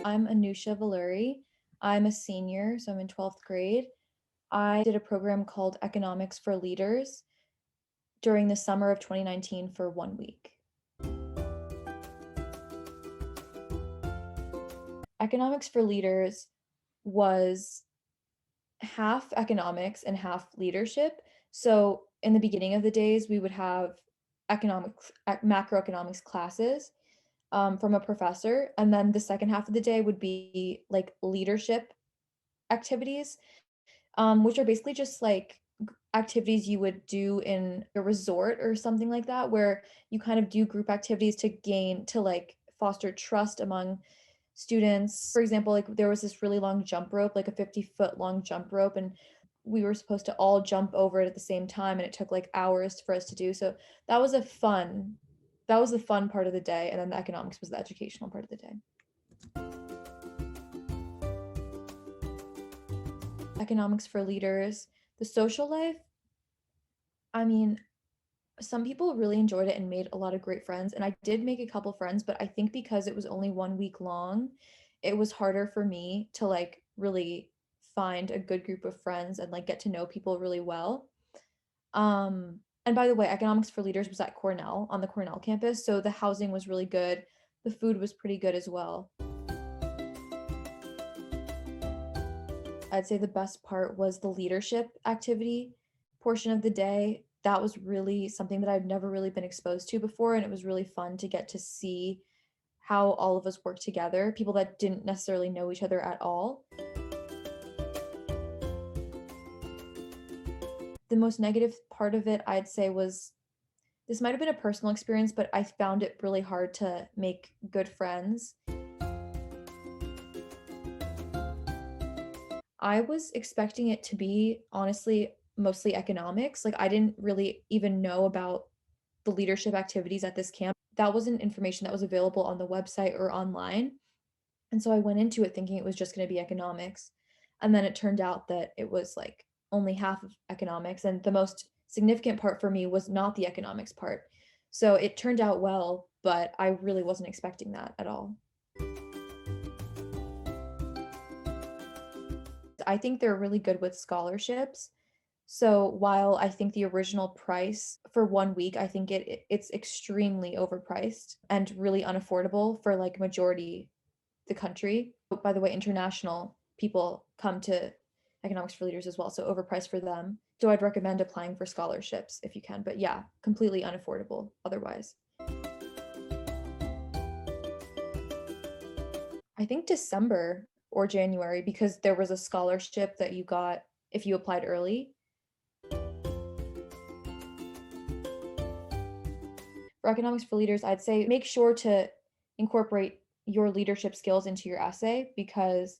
I'm Anusha Veluri. I'm a senior, so I'm in 12th grade. I did a program called Economics for Leaders during the summer of 2019 for 1 week. Economics for Leaders was half economics and half leadership. So in the beginning of the days, we would have macroeconomics classes from a professor. And then the second half of the day would be like leadership activities, which are basically just like activities you would do in a resort or something like that, where you kind of do group activities to like foster trust among students. For example, like there was this really long jump rope, like a 50-foot long jump rope, and we were supposed to all jump over it at the same time, and it took like hours for us to do. So that was the fun part of the day, and then the economics was the educational part of the day. Economics for Leaders, the social life, I mean, some people really enjoyed it and made a lot of great friends. And I did make a couple friends, but I think because it was only 1 week long, it was harder for me to like really find a good group of friends and like get to know people really well. And by the way, Economics for Leaders was at Cornell, on the Cornell campus. So the housing was really good. The food was pretty good as well. I'd say the best part was the leadership activity portion of the day. That was really something that I've never really been exposed to before, and it was really fun to get to see how all of us work together, people that didn't necessarily know each other at all. The most negative part of it, I'd say, was this might have been a personal experience, but I found it really hard to make good friends. I was expecting it to be, honestly, mostly economics. Like, I didn't really even know about the leadership activities at this camp. That wasn't information that was available on the website or online. And so I went into it thinking it was just going to be economics. And then it turned out that it was like only half of economics. And the most significant part for me was not the economics part. So it turned out well, but I really wasn't expecting that at all. I think they're really good with scholarships. So while I think the original price for 1 week, I think it's extremely overpriced and really unaffordable for like majority the country. By the way, international people come to Economics for Leaders as well, so overpriced for them. So I'd recommend applying for scholarships if you can, but yeah, completely unaffordable otherwise. I think December or January, because there was a scholarship that you got if you applied early. For Economics for Leaders, I'd say make sure to incorporate your leadership skills into your essay, because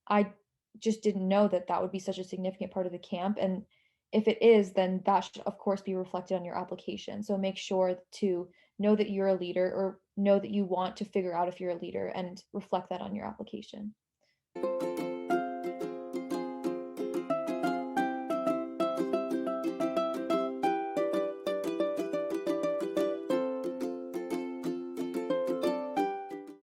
I just didn't know that that would be such a significant part of the camp. And if it is, then that should, of course, be reflected on your application. So make sure to know that you're a leader, or know that you want to figure out if you're a leader, and reflect that on your application.